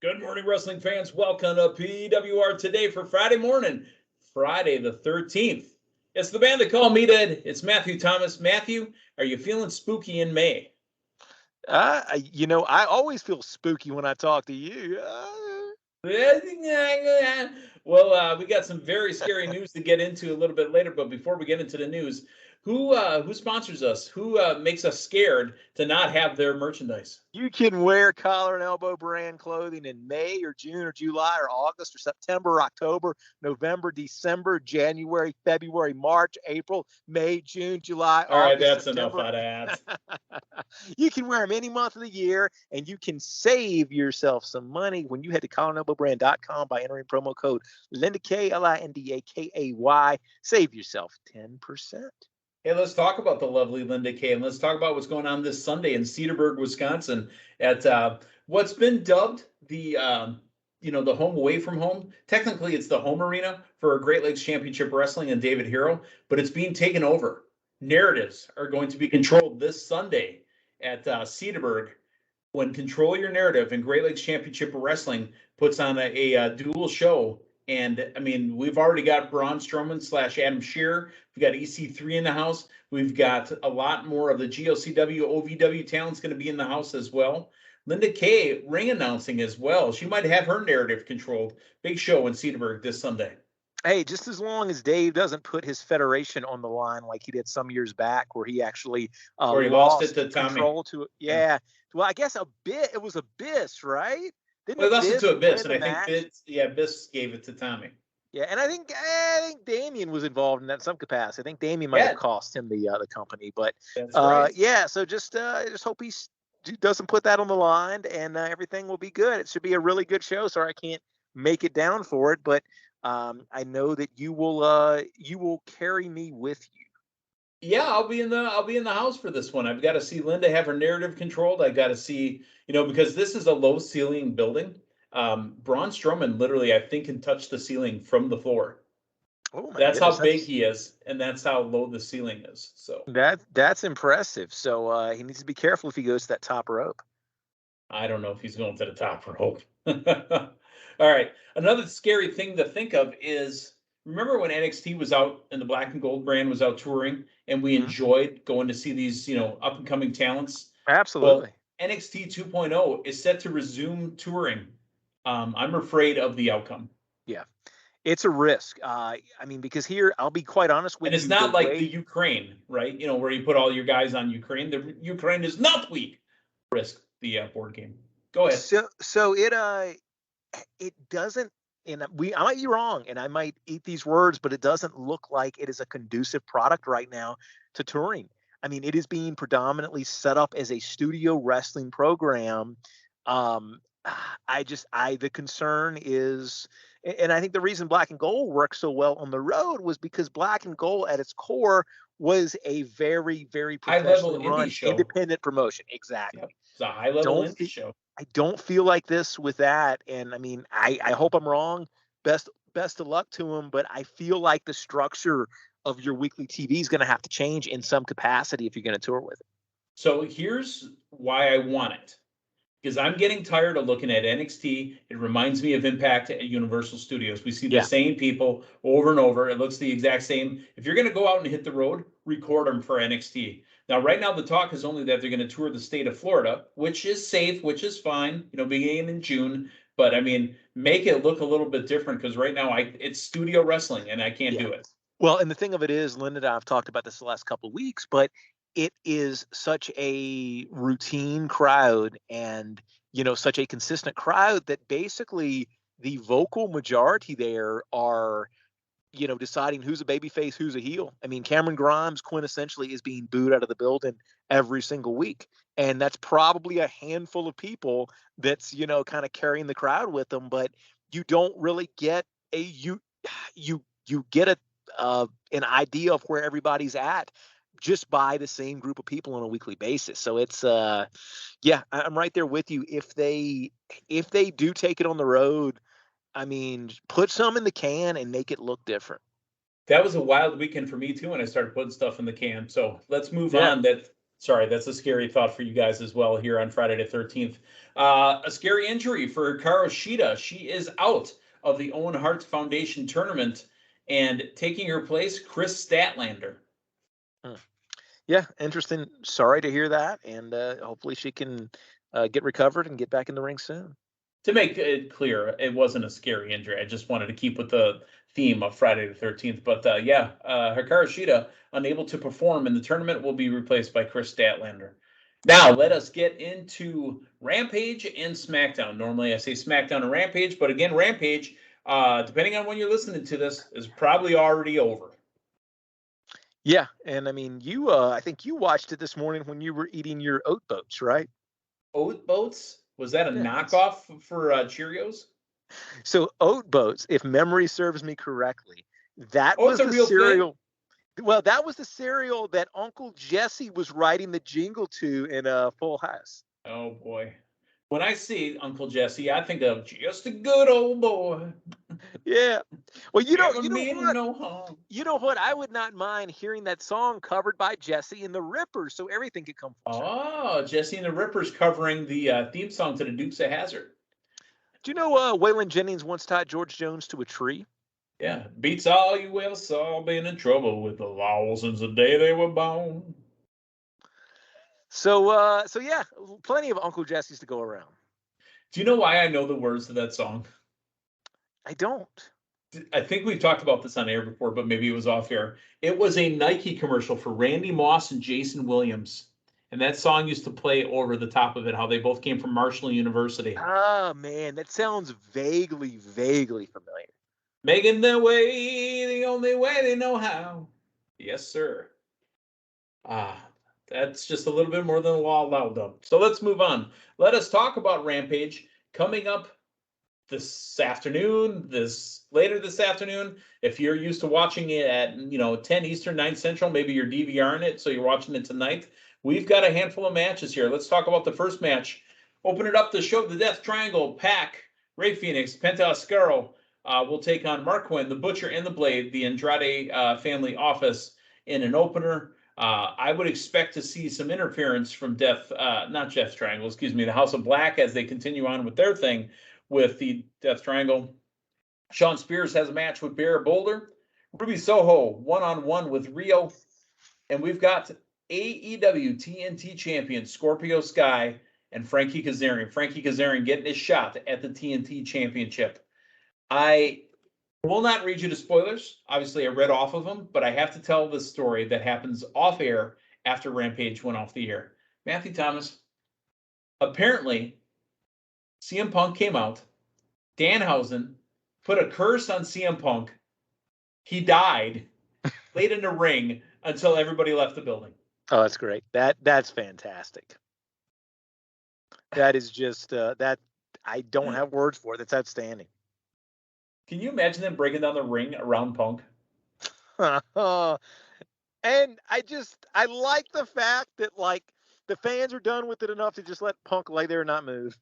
Good morning, wrestling fans. Welcome to PWR Today for Friday morning, Friday the 13th. It's the band they call Meathead. It's Matthew Thomas. Matthew, are you feeling spooky in May? I always feel spooky when I talk to you. Well, we got some very scary news to get into a little bit later, but before we get into the news, who sponsors us? Who makes us scared to not have their merchandise? You can wear collar and elbow brand clothing in May or June or July or August or September, October, November, December, January, February, March, April, May, June, July, All right, August, that's enough September. out of ads. You can wear them any month of the year, and you can save yourself some money when you head to collarandelbowbrand.com by entering promo code LindaKay, LINDAKAY. Save yourself 10%. Hey, let's talk about the lovely Linda Kay, and let's talk about what's going on this Sunday in Cedarburg, Wisconsin, at what's been dubbed the the home away from home. Technically, it's the home arena for Great Lakes Championship Wrestling and David Hero, but it's being taken over. Narratives are going to be controlled this Sunday at Cedarburg when Control Your Narrative and Great Lakes Championship Wrestling puts on a dual show. And I mean, we've already got Braun Strowman / Adam Shearer. We've got EC3 in the house. We've got a lot more of the GOCW, OVW talent's going to be in the house as well. Linda Kay ring announcing as well. She might have her narrative controlled. Big show in Cedarburg this Sunday. Hey, just as long as Dave doesn't put his federation on the line like he did some years back, where he actually Where he lost it to control Tommy. Yeah. Well, I guess it was Abyss, right? Well, he lost it to Abyss, and I think Abyss gave it to Tommy. Yeah, and I think Damien was involved in that in some capacity. I think Damien might have cost him the company, but right. Yeah. So just hope he doesn't put that on the line, and everything will be good. It should be a really good show. Sorry, I can't make it down for it, but I know that you will carry me with you. Yeah, I'll be in the house for this one. I've got to see Linda have her narrative controlled. I've got to see, because this is a low ceiling building. Braun Strowman literally, I think, can touch the ceiling from the floor. Oh my That's goodness, how big he is, and that's how low the ceiling is. So that's impressive. So he needs to be careful if he goes to that top rope. I don't know if he's going to the top rope. All right. Another scary thing to think of is, remember when NXT was out and the Black and Gold brand was out touring, and we enjoyed going to see these, up and coming talents? Absolutely. Well, NXT 2.0 is set to resume touring. I'm afraid of the outcome. Yeah, it's a risk. Because here, I'll be quite honest with you. And it's not like the Ukraine, right? Where you put all your guys on Ukraine. The Ukraine is not weak. Risk the board game. Go ahead. So it doesn't. And I might be wrong, and I might eat these words, but it doesn't look like it is a conducive product right now to touring. I mean, it is being predominantly set up as a studio wrestling program. The concern is, and I think the reason Black and Gold worked so well on the road was because Black and Gold at its core was a very, very professionally run independent promotion. Exactly. Yep. It's a high level indie show. I don't feel like this with that. And I mean, I hope I'm wrong. Best of luck to him. But I feel like the structure of your weekly TV is going to have to change in some capacity if you're going to tour with it. So here's why I want it. Because I'm getting tired of looking at NXT. It reminds me of Impact at Universal Studios. We see the same people over and over. It looks the exact same. If you're going to go out and hit the road, record them for NXT. Now, right now, the talk is only that they're going to tour the state of Florida, which is safe, which is fine, beginning in June. But, I mean, make it look a little bit different, because right now it's studio wrestling, and I can't do it. Well, and the thing of it is, Linda and I have talked about this the last couple of weeks, but it is such a routine crowd and, such a consistent crowd that basically the vocal majority there are, deciding who's a babyface, who's a heel. I mean, Cameron Grimes quintessentially is being booed out of the building every single week. And that's probably a handful of people that's, kind of carrying the crowd with them, but you don't really get you get an idea of where everybody's at just by the same group of people on a weekly basis. So it's I'm right there with you. If they do take it on the road, I mean, put some in the can and make it look different. That was a wild weekend for me too, and I started putting stuff in the can. So let's move on. Sorry, that's a scary thought for you guys as well here on Friday the 13th. A scary injury for Hikaru Shida. She is out of the Owen Hart Foundation tournament, and taking her place, Chris Statlander. Yeah, interesting. Sorry to hear that, and hopefully she can get recovered and get back in the ring soon. To make it clear, it wasn't a scary injury. I just wanted to keep with the theme of Friday the 13th. But Hikaru Shida, unable to perform in the tournament, will be replaced by Chris Statlander. Now, let us get into Rampage and Smackdown. Normally I say Smackdown and Rampage, but again, Rampage, depending on when you're listening to this, is probably already over. Yeah, and I mean, I think you watched it this morning when you were eating your oat boats, right? Oat boats? Was that a knockoff for Cheerios? So oat boats, if memory serves me correctly, that was the cereal. Well, that was the cereal that Uncle Jesse was writing the jingle to in Full House. Oh boy. When I see Uncle Jesse, I think of just a good old boy. Yeah. Well, you know what? I would not mind hearing that song covered by Jesse and the Rippers, so everything could come full circle. Oh, Jesse and the Rippers covering the theme song to the Dukes of Hazzard. Do you know Waylon Jennings once tied George Jones to a tree? Yeah. Beats all you ever saw, been in trouble with the law since the day they were born. So yeah, plenty of Uncle Jesse's to go around. Do you know why I know the words to that song? I don't. I think we've talked about this on air before, but maybe it was off air. It was a Nike commercial for Randy Moss and Jason Williams. And that song used to play over the top of it, how they both came from Marshall University. Oh, man, that sounds vaguely familiar. Making their way the only way they know how. Yes, sir. That's just a little bit more than a law allowed, though. So let's move on. Let us talk about Rampage coming up this afternoon, later this afternoon. If you're used to watching it at 10 Eastern, 9 Central, maybe you're DVRing it, so you're watching it tonight. We've got a handful of matches here. Let's talk about the first match. Open it up to show the Death Triangle. Pac, Rey Fenix, Penta Oscuro will take on Mark Quinn, the Butcher, and the Blade, the Andrade family office in an opener. I would expect to see some interference from the House of Black as they continue on with their thing with the Death Triangle. Sean Spears has a match with Bear Boulder. Ruby Soho one-on-one with Rio. And we've got AEW TNT champion Scorpio Sky and Frankie Kazarian. Frankie Kazarian getting his shot at the TNT championship. I will not read you the spoilers. Obviously, I read off of them, but I have to tell the story that happens off air after Rampage went off the air. Matthew Thomas, apparently, CM Punk came out. Danhausen put a curse on CM Punk. He died, laid in the ring until everybody left the building. Oh, that's great. That's fantastic. That is just that I don't have words for it. That's outstanding. Can you imagine them breaking down the ring around Punk? And I like the fact that like the fans are done with it enough to just let Punk lay there and not move.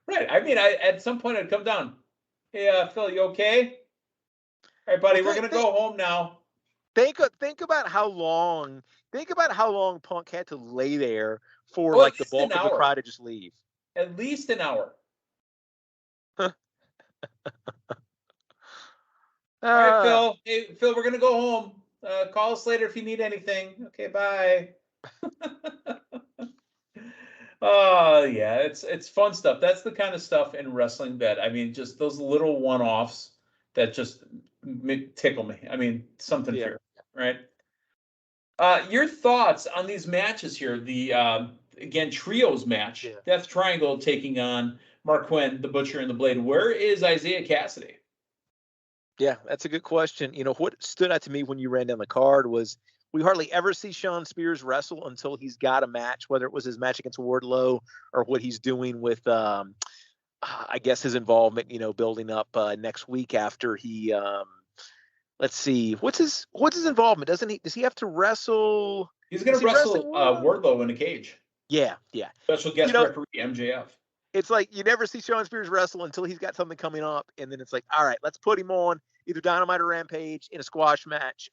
Right. I mean, at some point I'd come down. Hey, Phil, you okay? All right, buddy, we're gonna go home now. Think about how long Punk had to lay there for the bulk of the crowd to just leave. At least an hour. All right, Phil. Hey, Phil, we're gonna go home. Call us later if you need anything. Okay, bye. Oh yeah, it's fun stuff. That's the kind of stuff in wrestling that just those little one-offs that just tickle me. I mean, something fair, right? Your thoughts on these matches here? The again trios match, Death Triangle taking on Mark Quinn, the Butcher, and the Blade. Where is Isaiah Cassidy? Yeah, that's a good question. What stood out to me when you ran down the card was we hardly ever see Sean Spears wrestle until he's got a match, whether it was his match against Wardlow or what he's doing with, I guess, his involvement, building up next week after he, let's see, what's his involvement? Does he have to wrestle? He's going to wrestle Wardlow in a cage. Yeah. Special guest referee, MJF. It's like you never see Sean Spears wrestle until he's got something coming up, and then it's like, all right, let's put him on either Dynamite or Rampage in a squash match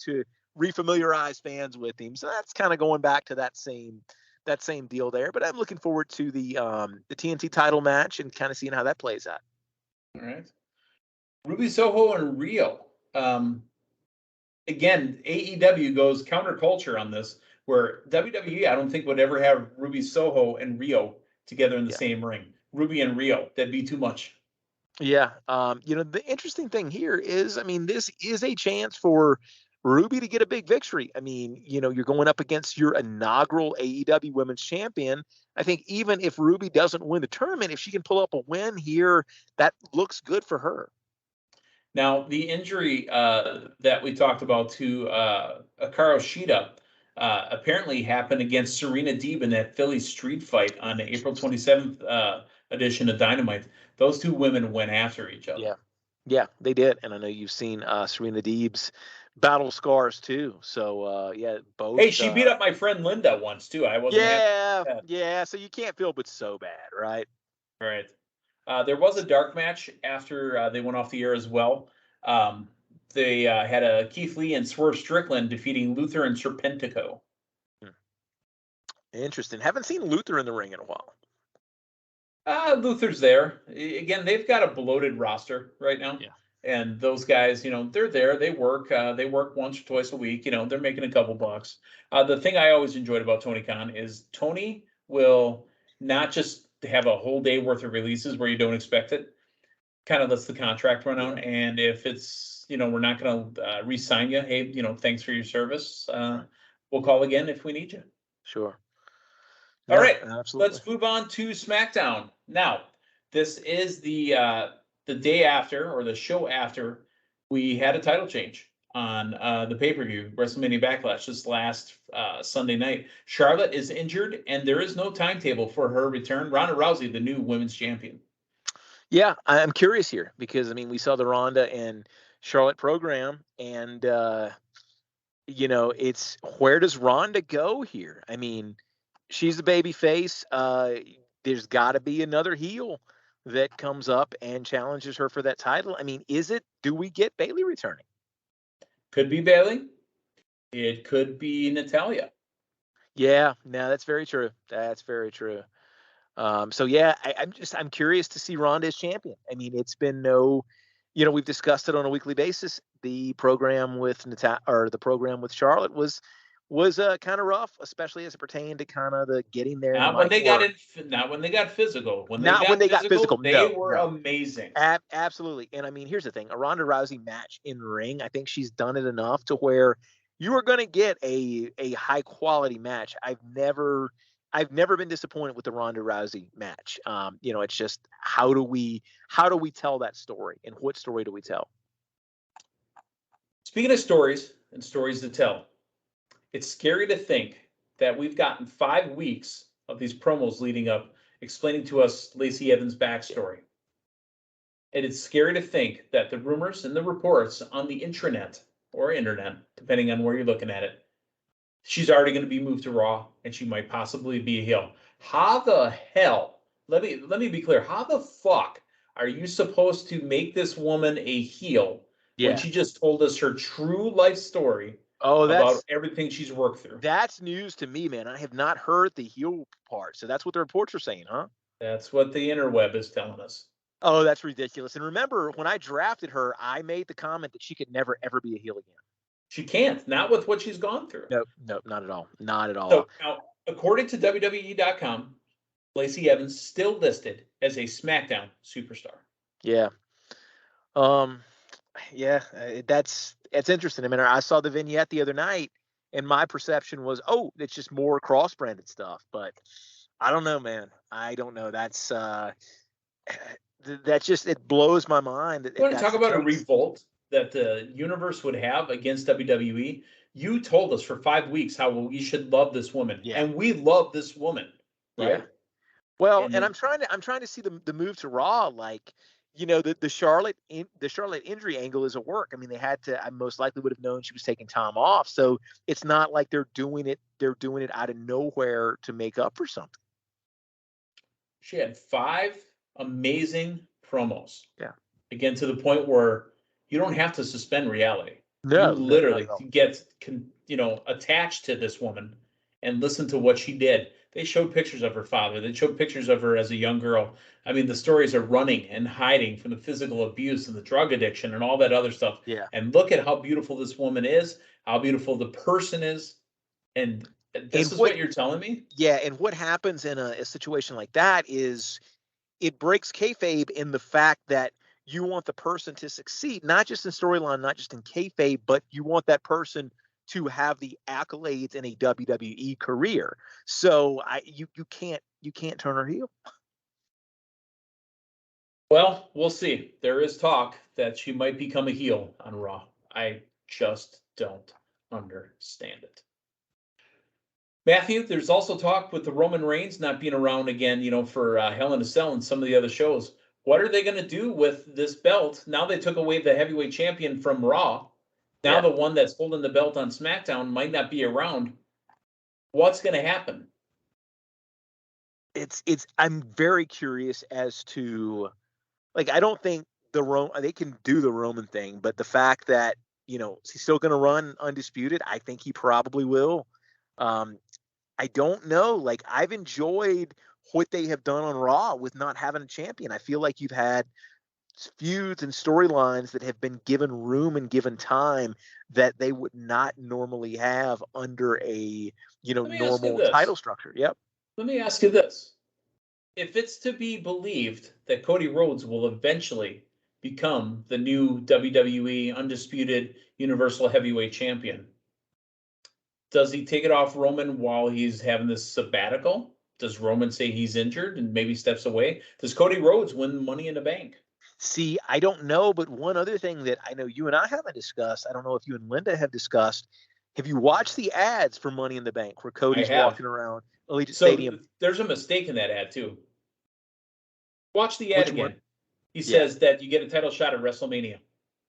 to refamiliarize fans with him. So that's kind of going back to that same deal there. But I'm looking forward to the TNT title match and kind of seeing how that plays out. All right. Ruby Soho and Rio. Again, AEW goes counterculture on this, where WWE, I don't think would ever have Ruby Soho and Rio together in the same ring. Ruby and Rio, that'd be too much. Yeah. The interesting thing here is, I mean, this is a chance for Ruby to get a big victory. I mean, you're going up against your inaugural AEW Women's Champion. I think even if Ruby doesn't win the tournament, if she can pull up a win here, that looks good for her. Now, the injury that we talked about to Hikaru Shida apparently happened against Serena Deeb in that Philly street fight on the April 27th edition of Dynamite. Those two women went after each other. Yeah, they did. And I know you've seen Serena Deeb's battle scars too. So, both. Hey, she beat up my friend Linda once too. I wasn't happy. Yeah. So you can't feel but so bad, right? All right. There was a dark match after they went off the air as well. They had a Keith Lee and Swerve Strickland defeating Luther and Serpentico. Interesting. Haven't seen Luther in the ring in a while. Luther's there. Again, they've got a bloated roster right now. Yeah. And those guys, they're there. They work once or twice a week. They're making a couple bucks. The thing I always enjoyed about Tony Khan is Tony will not just have a whole day worth of releases where you don't expect it. Kind of lets the contract run out. And if it's, we're not going to re-sign you. Hey, thanks for your service. We'll call again if we need you. Sure. All right, absolutely. Let's move on to SmackDown. Now, this is the day after, or the show after, we had a title change on the pay-per-view, WrestleMania Backlash, this last Sunday night. Charlotte is injured, and there is no timetable for her return. Ronda Rousey, the new women's champion. Yeah, I'm curious here because, I mean, we saw the Ronda and Charlotte program, and, it's where does Ronda go here? I mean, she's the baby face. There's got to be another heel that comes up and challenges her for that title. I mean, do we get Bayley returning? Could be Bayley. It could be Natalya. Yeah, no, that's very true. That's very true. I'm curious to see Ronda as champion. I mean, it's been we've discussed it on a weekly basis. The program with the program with Charlotte was kind of rough, especially as it pertained to kind of the getting there. Not when they got physical. When they got physical, they were amazing. Absolutely. And I mean, here's the thing: a Ronda Rousey match in ring, I think she's done it enough to where you are going to get a high quality match. I've never been disappointed with the Ronda Rousey match. It's just how do we tell that story, and what story do we tell? Speaking of stories and stories to tell, it's scary to think that we've gotten 5 weeks of these promos leading up, explaining to us Lacey Evans' backstory. And it's scary to think that the rumors and the reports on the intranet or internet, depending on where you're looking at it, she's already going to be moved to Raw, and she might possibly be a heel. How the hell? Let me be clear. How the fuck are you supposed to make this woman a heel when she just told us her true life story? About everything she's worked through. That's news to me, man. I have not heard the heel part. So that's what the reports are saying, huh? That's what the interweb is telling us. Oh, that's ridiculous. And remember, when I drafted her, I made the comment that she could never, ever be a heel again. She can't. Not with what she's gone through. Nope, not at all. Not at all. So now, according to WWE.com, Lacey Evans still listed as a SmackDown superstar. Yeah. It's interesting. I mean, I saw the vignette the other night, and my perception was, it's just more cross-branded stuff. But I don't know, man. I don't know. That's just, it blows my mind. You want to talk about a revolt that the universe would have against WWE? You told us for 5 weeks how we should love this woman, and we love this woman, right? Yeah. Well, and I'm trying to see the move to Raw, like. The Charlotte injury angle is at work. I mean, I most likely would have known she was taking time off. So it's not like they're doing it out of nowhere to make up for something. She had 5 amazing promos. Yeah. Again, to the point where you don't have to suspend reality. You No, no, not literally at all. get, attached to this woman and listen to what she did. They showed pictures of her father. They showed pictures of her as a young girl. I mean, the stories are running and hiding from the physical abuse and the drug addiction and all that other stuff. Yeah. And look at how beautiful this woman is, how beautiful the person is. And this And is what you're telling me? yeah, and what happens in a situation like that is it breaks kayfabe in the fact that you want the person to succeed, not just in storyline, not just in kayfabe, but you want that person to have the accolades in a WWE career. So you can't turn her heel. Well, we'll see. There is talk that she might become a heel on Raw. I just don't understand it. Matthew, there's also talk with the Roman Reigns not being around again, for Hell in a Cell and some of the other shows. What are they going to do with this belt? Now they took away the heavyweight champion from Raw. Now Yeah. the one that's holding the belt on SmackDown might not be around. What's going to happen? I'm very curious as to, like, I don't think they can do the Roman thing, but the fact that, he's still going to run undisputed, I think he probably will. I don't know. Like, I've enjoyed what they have done on Raw with not having a champion. I feel like you've had feuds and storylines that have been given room and given time that they would not normally have under a, Let me ask you normal this. title structure. Yep. Let me ask you this. If it's to be believed that Cody Rhodes will eventually become the new WWE Undisputed Universal Heavyweight Champion, does he take it off Roman while he's having this sabbatical? Does Roman say he's injured and maybe steps away? Does Cody Rhodes win Money in the Bank? See, I don't know, but one other thing that I know you and I haven't discussed, I don't know if you and Linda have discussed. Have you watched the ads for Money in the Bank where Cody's walking around Allegiant Stadium? There's a mistake in that ad too. Watch the ad Which again. one? He says that you get a title shot at WrestleMania.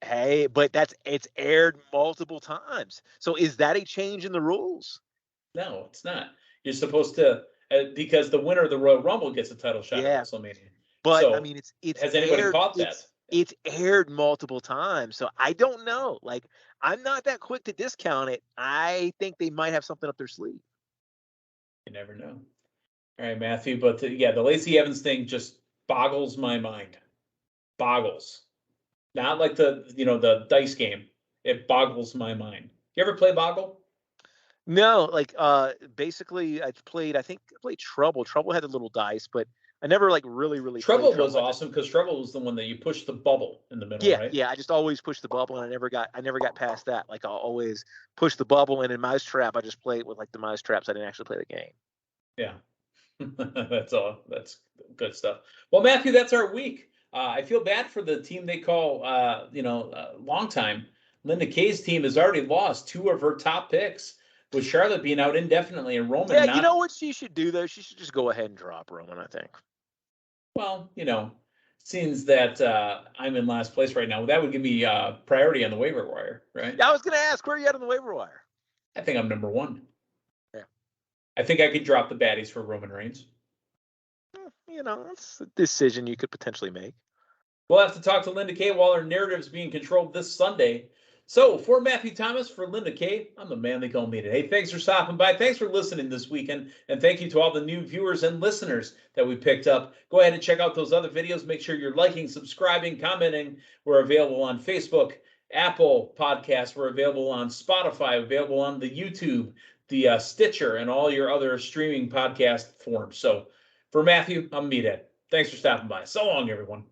Hey, but it's aired multiple times. So is that a change in the rules? No, it's not. You're supposed to, because the winner of the Royal Rumble gets a title shot at WrestleMania. But so, I mean, it's has anybody aired, caught that? It's aired multiple times, so I don't know. Like, I'm not that quick to discount it. I think they might have something up their sleeve. You never know. All right, Matthew, but the Lacey Evans thing just boggles my mind. Boggles. Not like the dice game. It boggles my mind. You ever play Boggle? No, like basically I played Trouble. Trouble had a little dice, but I never like really Trouble was awesome because Trouble was the one that you pushed the bubble in the middle, right? Yeah, I just always pushed the bubble and I never got past that. Like I'll always push the bubble, and in Mousetrap I just played with like the Mousetraps. I didn't actually play the game. Yeah. That's all. That's good stuff. Well, Matthew, that's our week. I feel bad for the team they call, long time. Linda Kay's team has already lost 2 of her top picks, with Charlotte being out indefinitely and Roman. Yeah, you know what she should do though? She should just go ahead and drop Roman, I think. Well, seems that I'm in last place right now, that would give me priority on the waiver wire, right? Yeah, I was going to ask, where are you at on the waiver wire? I think I'm number 1. Yeah. I think I could drop the baddies for Roman Reigns. It's a decision you could potentially make. We'll have to talk to Linda Kay while her narrative's being controlled this Sunday. So, for Matthew Thomas, for Linda Kay, I'm the man they call Meathead. Hey, thanks for stopping by. Thanks for listening this weekend. And thank you to all the new viewers and listeners that we picked up. Go ahead and check out those other videos. Make sure you're liking, subscribing, commenting. We're available on Facebook, Apple Podcasts. We're available on Spotify, available on the YouTube, the Stitcher, and all your other streaming podcast forms. So, for Matthew, I'm Meathead. Thanks for stopping by. So long, everyone.